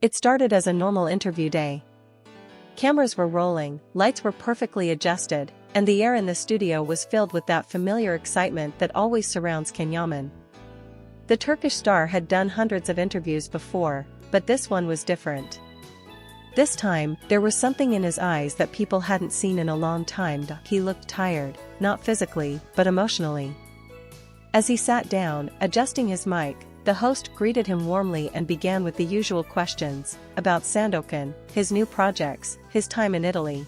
It started as a normal interview day. Cameras were rolling, lights were perfectly adjusted, and the air in the studio was filled with that familiar excitement that always surrounds Can Yaman. The Turkish star had done hundreds of interviews before, but this one was different. This time, there was something in his eyes that people hadn't seen in a long time. He looked tired, not physically, but emotionally. As he sat down, adjusting his mic, the host greeted him warmly and began with the usual questions, about Sandokan, his new projects, his time in Italy.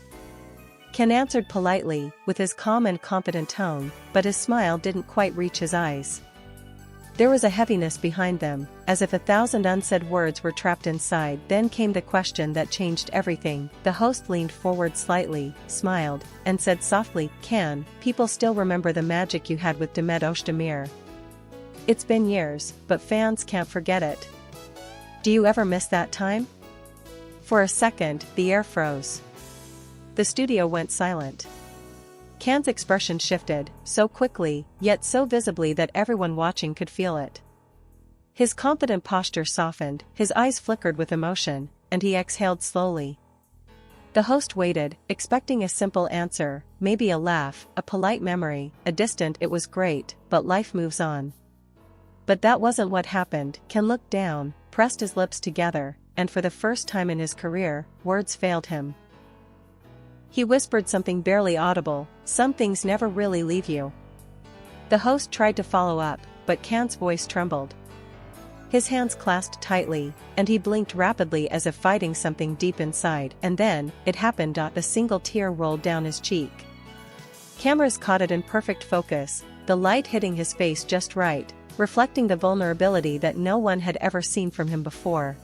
Can answered politely, with his calm and confident tone, but his smile didn't quite reach his eyes. There was a heaviness behind them, as if 1,000 unsaid words were trapped inside. Then came the question that changed everything. The host leaned forward slightly, smiled, and said softly, "Can people still remember the magic you had with Demet Özdemir? It's been years, but fans can't forget it. Do you ever miss that time?" For a second, the air froze. The studio went silent. Can's expression shifted, so quickly, yet so visibly that everyone watching could feel it. His confident posture softened, his eyes flickered with emotion, and he exhaled slowly. The host waited, expecting a simple answer, maybe a laugh, a polite memory, a distant "it was great, but life moves on." But that wasn't what happened. Can looked down, pressed his lips together, and for the first time in his career, words failed him. He whispered something barely audible, "Some things never really leave you." The host tried to follow up, but Can's voice trembled. His hands clasped tightly, and he blinked rapidly as if fighting something deep inside, and then, it happened. A single tear rolled down his cheek. Cameras caught it in perfect focus, the light hitting his face just right, reflecting the vulnerability that no one had ever seen from him before.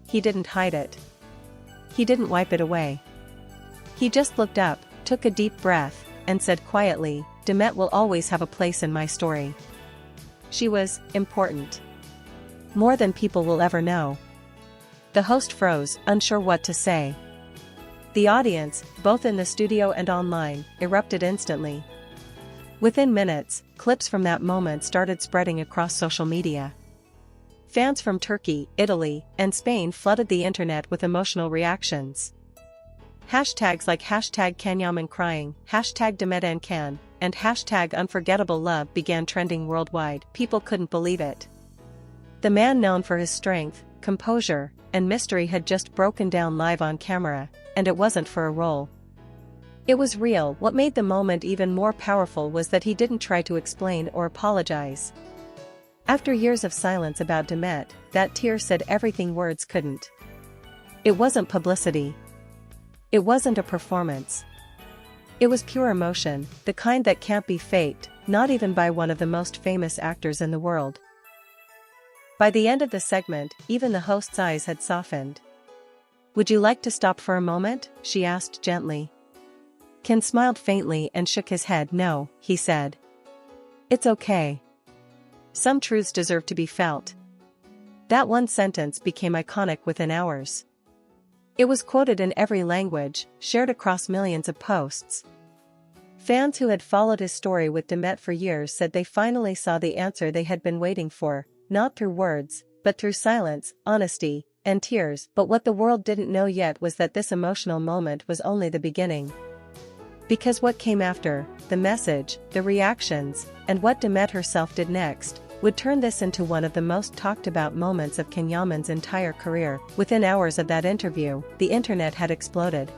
He didn't hide it. He didn't wipe it away. He just looked up, took a deep breath, and said quietly, "Demet will always have a place in my story. She was important. More than people will ever know." The host froze, unsure what to say. The audience, both in the studio and online, erupted instantly. Within minutes, clips from that moment started spreading across social media. Fans from Turkey, Italy, and Spain flooded the internet with emotional reactions. Hashtags like #Can Yaman crying, #Demet and Can, and #Unforgettable Love began trending worldwide. People couldn't believe it. The man known for his strength, composure, and mystery had just broken down live on camera, and it wasn't for a role. It was real. What made the moment even more powerful was that he didn't try to explain or apologize. After years of silence about Demet, that tear said everything words couldn't. It wasn't publicity. It wasn't a performance. It was pure emotion, the kind that can't be faked, not even by one of the most famous actors in the world. By the end of the segment, even the host's eyes had softened. "Would you like to stop for a moment?" she asked gently. Can smiled faintly and shook his head. "No," he said. "It's okay. Some truths deserve to be felt." That one sentence became iconic within hours. It was quoted in every language, shared across millions of posts. Fans who had followed his story with Demet for years said they finally saw the answer they had been waiting for, not through words, but through silence, honesty, and tears. But what the world didn't know yet was that this emotional moment was only the beginning. Because what came after, the message, the reactions, and what Demet herself did next, would turn this into one of the most talked about moments of Can Yaman's entire career. Within hours of that interview, the internet had exploded.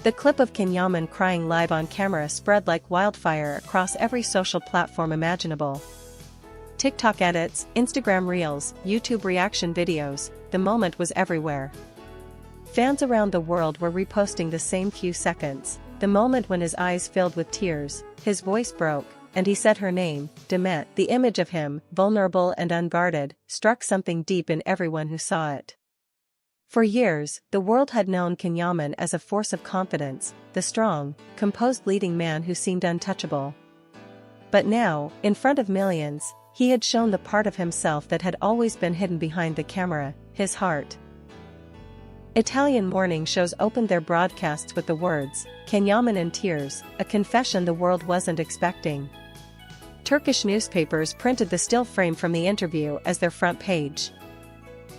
The clip of Can Yaman crying live on camera spread like wildfire across every social platform imaginable. TikTok edits, Instagram reels, YouTube reaction videos, the moment was everywhere. Fans around the world were reposting the same few seconds. The moment when his eyes filled with tears, his voice broke, and he said her name, Demet. The image of him, vulnerable and unguarded, struck something deep in everyone who saw it. For years, the world had known Can Yaman as a force of confidence, the strong, composed leading man who seemed untouchable. But now, in front of millions, he had shown the part of himself that had always been hidden behind the camera, his heart. Italian morning shows opened their broadcasts with the words, "Can Yaman in tears," a confession the world wasn't expecting. Turkish newspapers printed the still frame from the interview as their front page.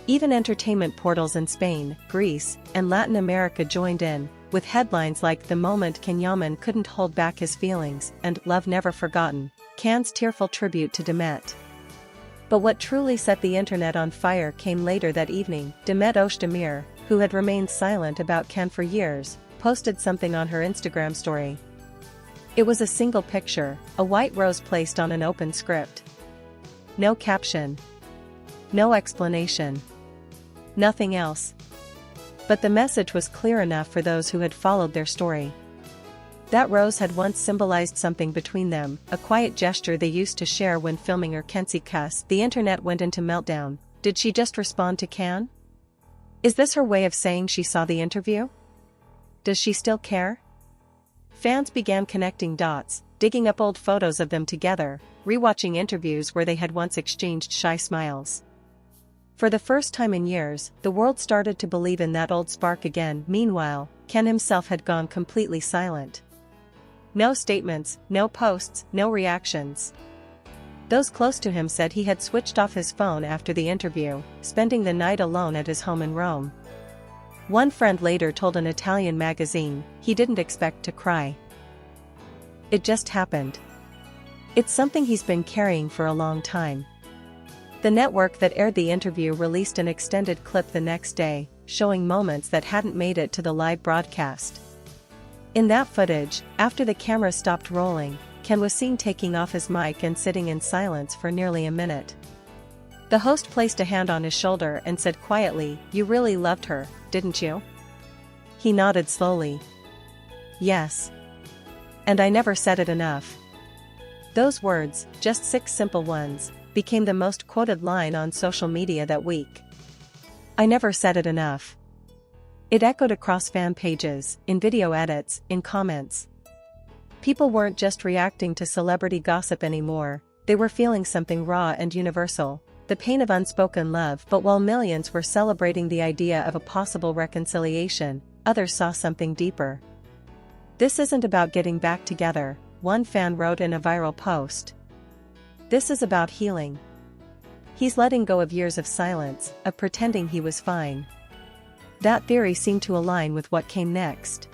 Even entertainment portals in Spain, Greece, and Latin America joined in, with headlines like "The Moment Can Yaman Couldn't Hold Back His Feelings" and "Love Never Forgotten," Can's tearful tribute to Demet. But what truly set the internet on fire came later that evening. Demet Özdemir, who had remained silent about Can for years, posted something on her Instagram story. It was a single picture, a white rose placed on an open script. No caption. No explanation. Nothing else. But the message was clear enough for those who had followed their story. That rose had once symbolized something between them, a quiet gesture they used to share when filming her Kensi cuss. The internet went into meltdown. Did she just respond to Can? Is this her way of saying she saw the interview? Does she still care? Fans began connecting dots, digging up old photos of them together, rewatching interviews where they had once exchanged shy smiles. For the first time in years, the world started to believe in that old spark again. Meanwhile, Can himself had gone completely silent. No statements, no posts, no reactions. Those close to him said he had switched off his phone after the interview, spending the night alone at his home in Rome. One friend later told an Italian magazine he didn't expect to cry. It just happened. It's something he's been carrying for a long time. The network that aired the interview released an extended clip the next day, showing moments that hadn't made it to the live broadcast. In that footage, after the camera stopped rolling, Can was seen taking off his mic and sitting in silence for nearly a minute. The host placed a hand on his shoulder and said quietly, "You really loved her, didn't you?" He nodded slowly. "Yes. And I never said it enough." Those words, just 6 simple ones, became the most quoted line on social media that week. I never said it enough. It echoed across fan pages, in video edits, in comments. People weren't just reacting to celebrity gossip anymore, they were feeling something raw and universal, the pain of unspoken love. But while millions were celebrating the idea of a possible reconciliation, others saw something deeper. "This isn't about getting back together," one fan wrote in a viral post. "This is about healing. He's letting go of years of silence, of pretending he was fine." That theory seemed to align with what came next.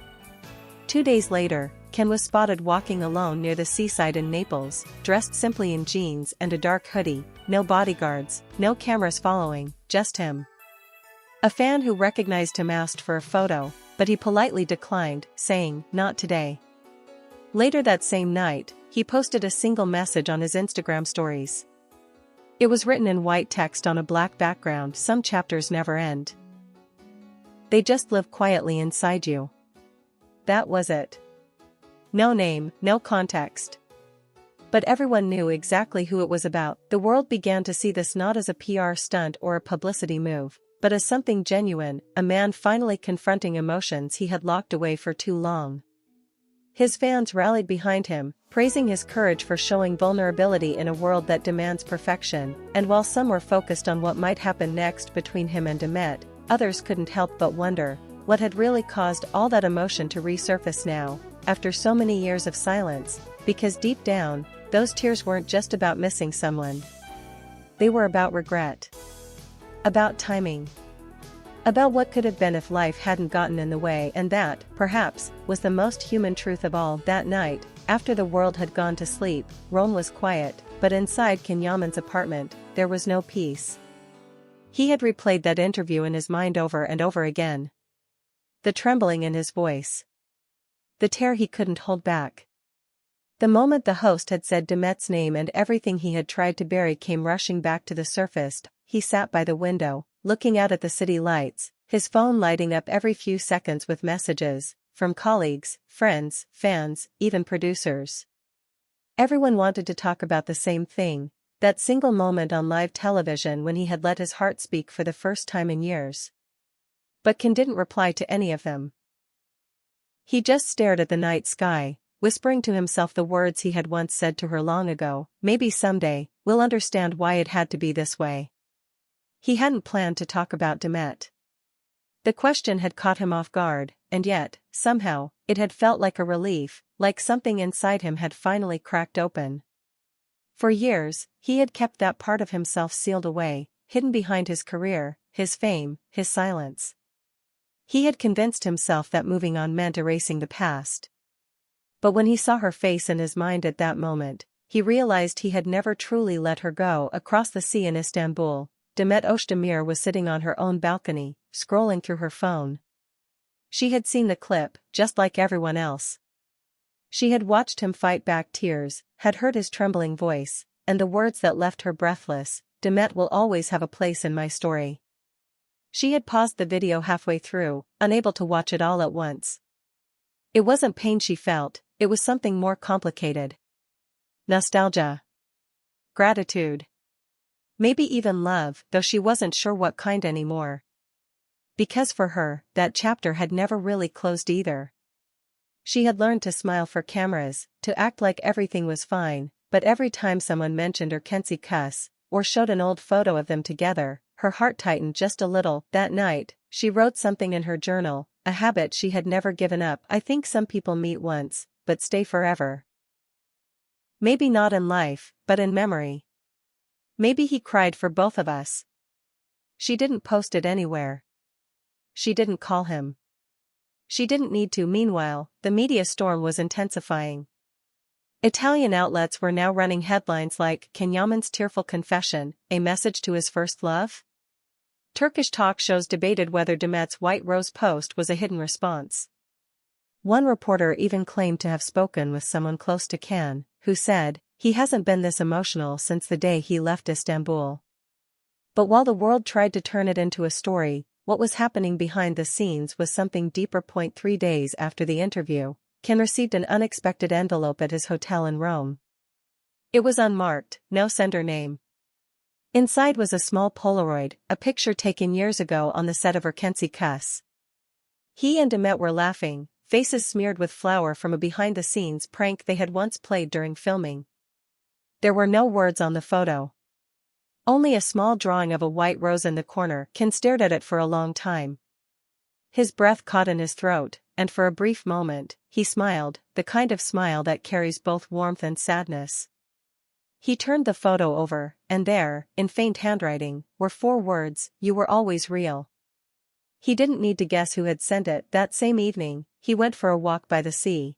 2 days later, Can was spotted walking alone near the seaside in Naples, dressed simply in jeans and a dark hoodie, no bodyguards, no cameras following, just him. A fan who recognized him asked for a photo, but he politely declined, saying, "Not today." Later that same night, he posted a single message on his Instagram stories. It was written in white text on a black background. "Some chapters never end. They just live quietly inside you." That was it. No name, no context. But everyone knew exactly who it was about. The world began to see this not as a PR stunt or a publicity move, but as something genuine, a man finally confronting emotions he had locked away for too long. His fans rallied behind him, praising his courage for showing vulnerability in a world that demands perfection, and while some were focused on what might happen next between him and Demet, others couldn't help but wonder what had really caused all that emotion to resurface now, after so many years of silence, because deep down, those tears weren't just about missing someone. They were about regret. About timing. About what could have been if life hadn't gotten in the way. And that, perhaps, was the most human truth of all. That night, after the world had gone to sleep, Rome was quiet, but inside Can Yaman's apartment, there was no peace. He had replayed that interview in his mind over and over again. The trembling in his voice. The tear he couldn't hold back. The moment the host had said Demet's name and everything he had tried to bury came rushing back to the surface, he sat by the window, looking out at the city lights, his phone lighting up every few seconds with messages, from colleagues, friends, fans, even producers. Everyone wanted to talk about the same thing, that single moment on live television when he had let his heart speak for the first time in years. But Can didn't reply to any of them. He just stared at the night sky, whispering to himself the words he had once said to her long ago, "Maybe someday, we'll understand why it had to be this way." He hadn't planned to talk about Demet. The question had caught him off guard, and yet, somehow, it had felt like a relief, like something inside him had finally cracked open. For years, he had kept that part of himself sealed away, hidden behind his career, his fame, his silence. He had convinced himself that moving on meant erasing the past. But when he saw her face in his mind at that moment, he realized he had never truly let her go. Across the sea in Istanbul, Demet Özdemir was sitting on her own balcony, scrolling through her phone. She had seen the clip, just like everyone else. She had watched him fight back tears, had heard his trembling voice, and the words that left her breathless, "Demet will always have a place in my story." She had paused the video halfway through, unable to watch it all at once. It wasn't pain she felt, it was something more complicated. Nostalgia. Gratitude. Maybe even love, though she wasn't sure what kind anymore. Because for her, that chapter had never really closed either. She had learned to smile for cameras, to act like everything was fine, but every time someone mentioned her Kensi cuss, or showed an old photo of them together, her heart tightened just a little. That night, she wrote something in her journal, a habit she had never given up. I think some people meet once, but stay forever. Maybe not in life, but in memory. Maybe he cried for both of us. She didn't post it anywhere. She didn't call him. She didn't need to. Meanwhile, the media storm was intensifying. Italian outlets were now running headlines like "Can Yaman's tearful confession, a message to his first love?" Turkish talk shows debated whether Demet's white rose post was a hidden response. One reporter even claimed to have spoken with someone close to Can, who said, "He hasn't been this emotional since the day he left Istanbul." But while the world tried to turn it into a story, what was happening behind the scenes was something deeper. 3 days after the interview, Can received an unexpected envelope at his hotel in Rome. It was unmarked, no sender name. Inside was a small Polaroid, a picture taken years ago on the set of her Kensi cuss. He and Demet were laughing, faces smeared with flour from a behind-the-scenes prank they had once played during filming. There were no words on the photo. Only a small drawing of a white rose in the corner. Can stared at it for a long time. His breath caught in his throat, and for a brief moment, he smiled, the kind of smile that carries both warmth and sadness. He turned the photo over, and there, in faint handwriting, were 4 words, "You were always real." He didn't need to guess who had sent it. That same evening, he went for a walk by the sea.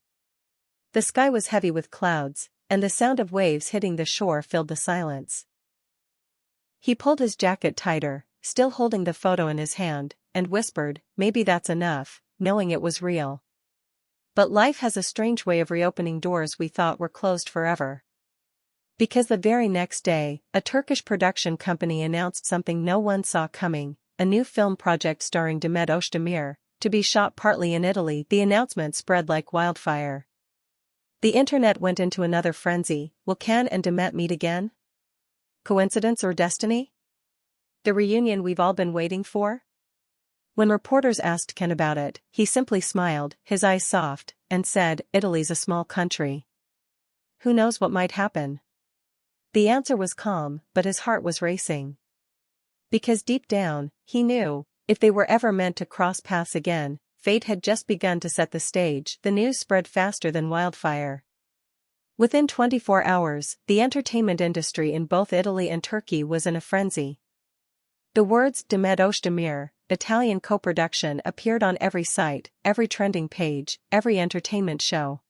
The sky was heavy with clouds, and the sound of waves hitting the shore filled the silence. He pulled his jacket tighter, still holding the photo in his hand, and whispered, "Maybe that's enough," knowing it was real. But life has a strange way of reopening doors we thought were closed forever. Because the very next day, a Turkish production company announced something no one saw coming, a new film project starring Demet Özdemir, to be shot partly in Italy. The announcement spread like wildfire. The internet went into another frenzy. Will Can and Demet meet again? Coincidence or destiny? The reunion we've all been waiting for? When reporters asked Can about it, he simply smiled, his eyes soft, and said, "Italy's a small country. Who knows what might happen?" The answer was calm, but his heart was racing. Because deep down, he knew, if they were ever meant to cross paths again, fate had just begun to set the stage. The news spread faster than wildfire. Within 24 hours, the entertainment industry in both Italy and Turkey was in a frenzy. The words "Demet Özdemir, Italian co-production" appeared on every site, every trending page, every entertainment show.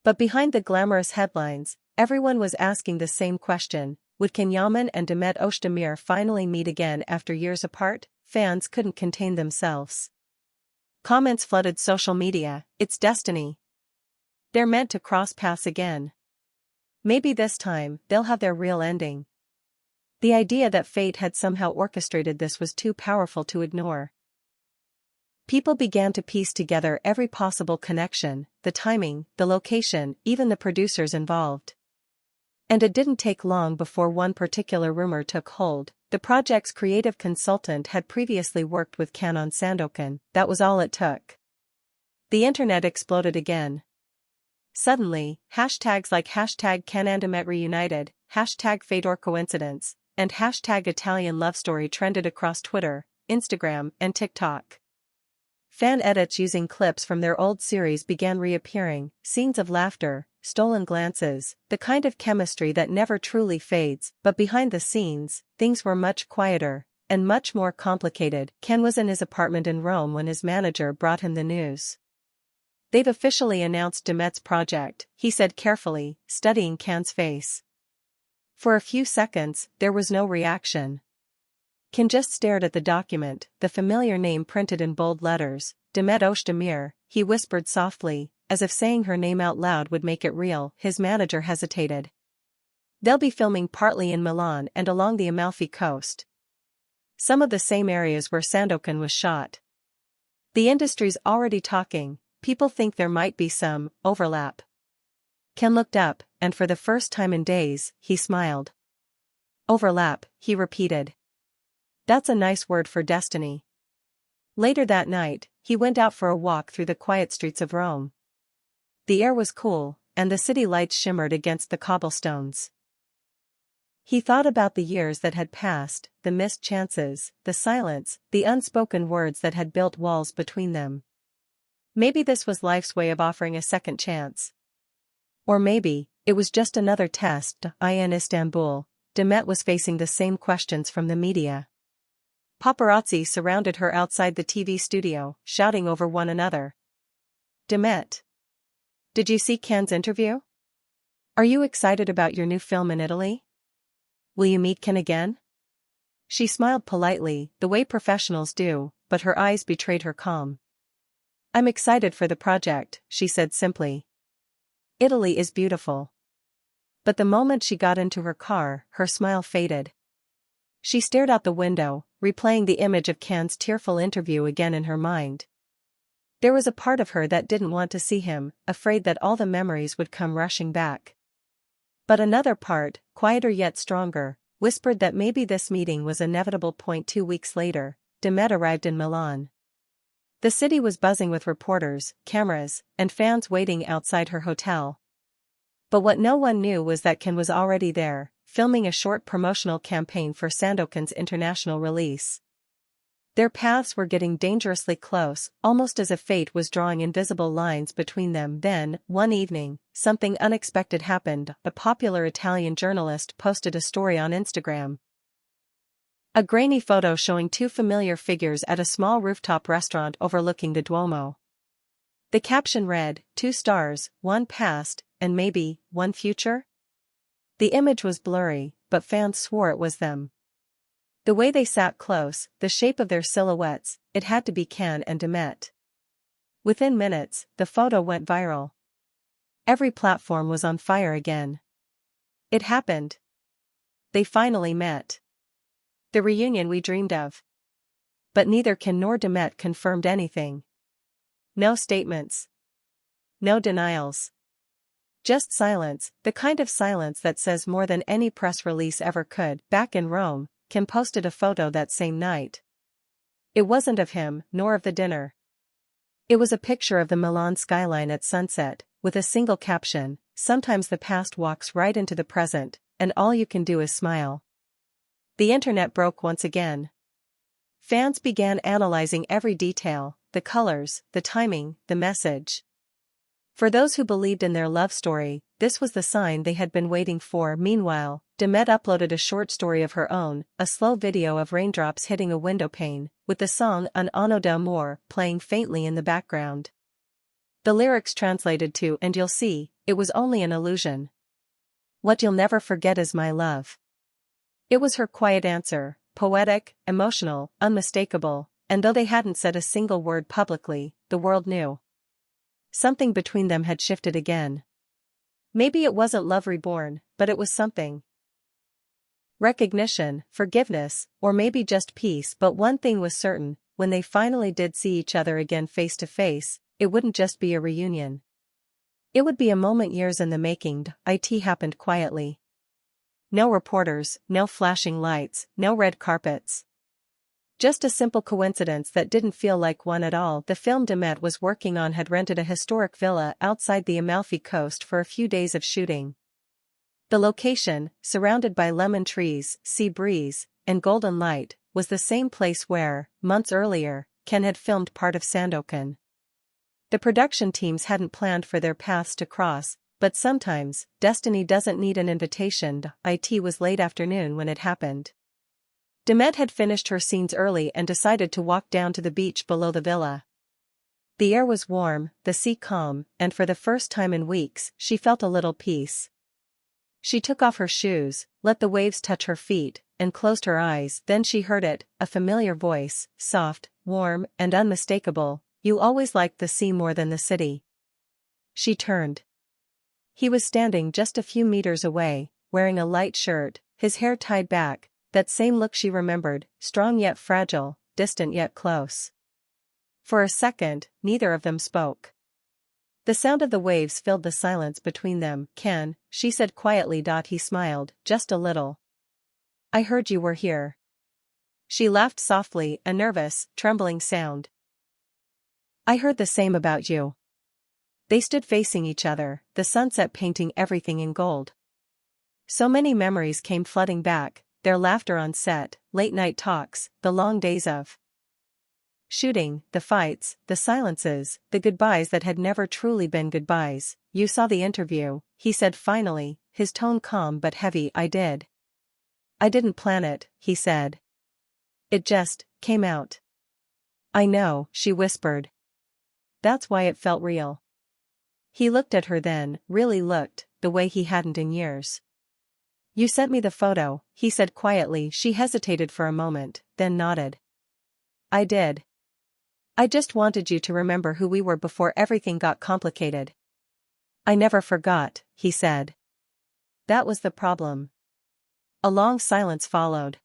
But behind the glamorous headlines, everyone was asking the same question: would Can Yaman and Demet Özdemir finally meet again after years apart? Fans couldn't contain themselves. Comments flooded social media, "It's destiny. They're meant to cross paths again. Maybe this time, they'll have their real ending." The idea that fate had somehow orchestrated this was too powerful to ignore. People began to piece together every possible connection, the timing, the location, even the producers involved. And it didn't take long before one particular rumor took hold. The project's creative consultant had previously worked with Can on Sandokan. That was all it took. The internet exploded again. Suddenly, hashtags like #CanYaman reunited, #fate or coincidence, and #Italian love story trended across Twitter, Instagram, and TikTok. Fan edits using clips from their old series began reappearing, scenes of laughter, stolen glances, the kind of chemistry that never truly fades. But behind the scenes, things were much quieter, and much more complicated. Can was in his apartment in Rome when his manager brought him the news. "They've officially announced Demet's project," he said carefully, studying Can's face. For a few seconds, there was no reaction. Can just stared at the document, the familiar name printed in bold letters, Demet Özdemir. He whispered softly, as if saying her name out loud would make it real. His manager hesitated. "They'll be filming partly in Milan and along the Amalfi Coast. Some of the same areas where Sandokan was shot. The industry's already talking, people think there might be some overlap." Ken looked up, and for the first time in days, he smiled. "Overlap," he repeated. "That's a nice word for destiny." Later that night, he went out for a walk through the quiet streets of Rome. The air was cool, and the city lights shimmered against the cobblestones. He thought about the years that had passed, the missed chances, the silence, the unspoken words that had built walls between them. Maybe this was life's way of offering a second chance. Or maybe, it was just another test. In Istanbul, Demet was facing the same questions from the media. Paparazzi surrounded her outside the TV studio, shouting over one another. "Demet, did you see Can's interview? Are you excited about your new film in Italy? Will you meet Can again?" She smiled politely, the way professionals do, but her eyes betrayed her calm. "I'm excited for the project," she said simply. "Italy is beautiful." But the moment she got into her car, her smile faded. She stared out the window, replaying the image of Can's tearful interview again in her mind. There was a part of her that didn't want to see him, afraid that all the memories would come rushing back. But another part, quieter yet stronger, whispered that maybe this meeting was inevitable. 2 weeks later, Demet arrived in Milan. The city was buzzing with reporters, cameras, and fans waiting outside her hotel. But what no one knew was that Can was already there, filming a short promotional campaign for Sandokan's international release. Their paths were getting dangerously close, almost as if fate was drawing invisible lines between them. Then, one evening, something unexpected happened. A popular Italian journalist posted a story on Instagram. A grainy photo showing two familiar figures at a small rooftop restaurant overlooking the Duomo. The caption read, 2 stars, 1 past, and maybe, 1 future? The image was blurry, but fans swore it was them. The way they sat close, the shape of their silhouettes, it had to be Can and Demet. Within minutes, the photo went viral. Every platform was on fire again. It happened. They finally met. The reunion we dreamed of. But neither Can nor Demet confirmed anything. No statements. No denials. Just silence, the kind of silence that says more than any press release ever could. Back in Rome, Can posted a photo that same night. It wasn't of him, nor of the dinner. It was a picture of the Milan skyline at sunset, with a single caption, "Sometimes the past walks right into the present, and all you can do is smile." The internet broke once again. Fans began analyzing every detail, the colors, the timing, the message. For those who believed in their love story, this was the sign they had been waiting for. Meanwhile, Demet uploaded a short story of her own, a slow video of raindrops hitting a windowpane, with the song Un anno d'amore playing faintly in the background. The lyrics translated to, "And you'll see, it was only an illusion. What you'll never forget is my love." It was her quiet answer, poetic, emotional, unmistakable, and though they hadn't said a single word publicly, the world knew. Something between them had shifted again. Maybe it wasn't love reborn, but it was something. Recognition, forgiveness, or maybe just peace. But one thing was certain, when they finally did see each other again face to face, it wouldn't just be a reunion. It would be a moment years in the making. It happened quietly. No reporters, no flashing lights, no red carpets. Just a simple coincidence that didn't feel like one at all. The film Demet was working on had rented a historic villa outside the Amalfi Coast for a few days of shooting. The location, surrounded by lemon trees, sea breeze, and golden light, was the same place where, months earlier, Can had filmed part of Sandokan. The production teams hadn't planned for their paths to cross, but sometimes, destiny doesn't need an invitation. It was late afternoon when it happened. Demet had finished her scenes early and decided to walk down to the beach below the villa. The air was warm, the sea calm, and for the first time in weeks, she felt a little peace. She took off her shoes, let the waves touch her feet, and closed her eyes. Then she heard it, a familiar voice, soft, warm, and unmistakable. "You always liked the sea more than the city." She turned. He was standing just a few meters away, wearing a light shirt, his hair tied back, that same look she remembered, strong yet fragile, distant yet close. For a second, neither of them spoke. The sound of the waves filled the silence between them. "Can," she said quietly. He smiled, just a little. "I heard you were here." She laughed softly, a nervous, trembling sound. "I heard the same about you." They stood facing each other, the sunset painting everything in gold. So many memories came flooding back, their laughter on set, late-night talks, the long days of shooting, the fights, the silences, the goodbyes that had never truly been goodbyes. "You saw the interview," he said finally, his tone calm but heavy. "I did." "I didn't plan it," he said. "It just came out." "I know," she whispered. "That's why it felt real." He looked at her then, really looked, the way he hadn't in years. "You sent me the photo," he said quietly. She hesitated for a moment, then nodded. "I did. I just wanted you to remember who we were before everything got complicated." "I never forgot," he said. "That was the problem." A long silence followed.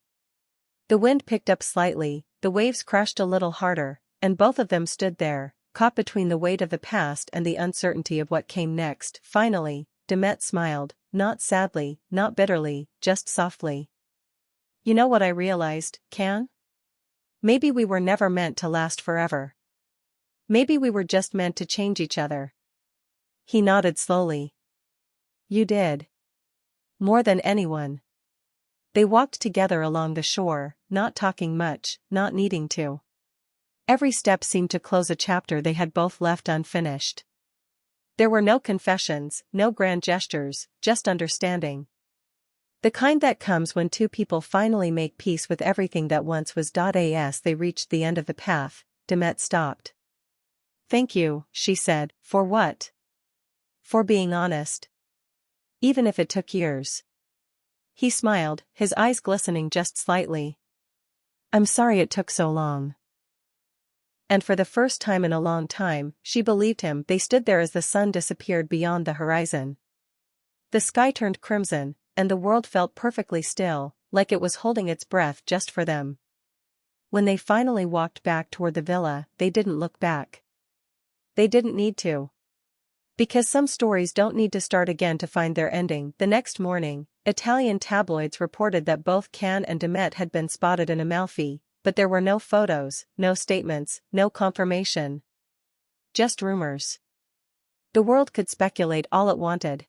The wind picked up slightly, the waves crashed a little harder, and both of them stood there, caught between the weight of the past and the uncertainty of what came next. Finally, Demet smiled, not sadly, not bitterly, just softly. "You know what I realized, Can? Maybe we were never meant to last forever. Maybe we were just meant to change each other." He nodded slowly. "You did. More than anyone." They walked together along the shore, not talking much, not needing to. Every step seemed to close a chapter they had both left unfinished. There were no confessions, no grand gestures, just understanding. The kind that comes when two people finally make peace with everything that once was. As they reached the end of the path, Demet stopped. "Thank you," she said. "For what?" "For being honest. Even if it took years." He smiled, his eyes glistening just slightly. "I'm sorry it took so long." And for the first time in a long time, she believed him. They stood there as the sun disappeared beyond the horizon. The sky turned crimson, and the world felt perfectly still, like it was holding its breath just for them. When they finally walked back toward the villa, they didn't look back. They didn't need to. Because some stories don't need to start again to find their ending. The next morning, Italian tabloids reported that both Can and Demet had been spotted in Amalfi, but there were no photos, no statements, no confirmation. Just rumors. The world could speculate all it wanted.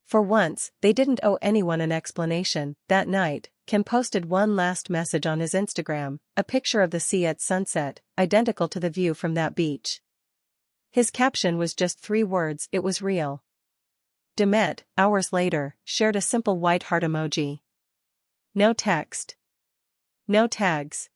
For once, they didn't owe anyone an explanation. That night, Can posted one last message on his Instagram, a picture of the sea at sunset, identical to the view from that beach. His caption was just 3 words: "It was real." Demet, hours later, shared a simple white heart emoji. No text. No tags.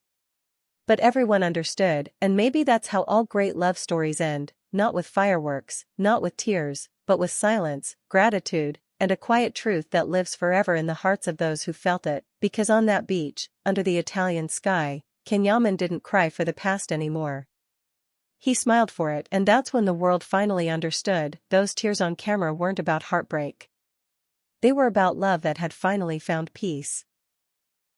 But everyone understood, and maybe that's how all great love stories end, not with fireworks, not with tears, but with silence, gratitude, and a quiet truth that lives forever in the hearts of those who felt it. Because on that beach, under the Italian sky, Can Yaman didn't cry for the past anymore. He smiled for it, and that's when the world finally understood. Those tears on camera weren't about heartbreak. They were about love that had finally found peace.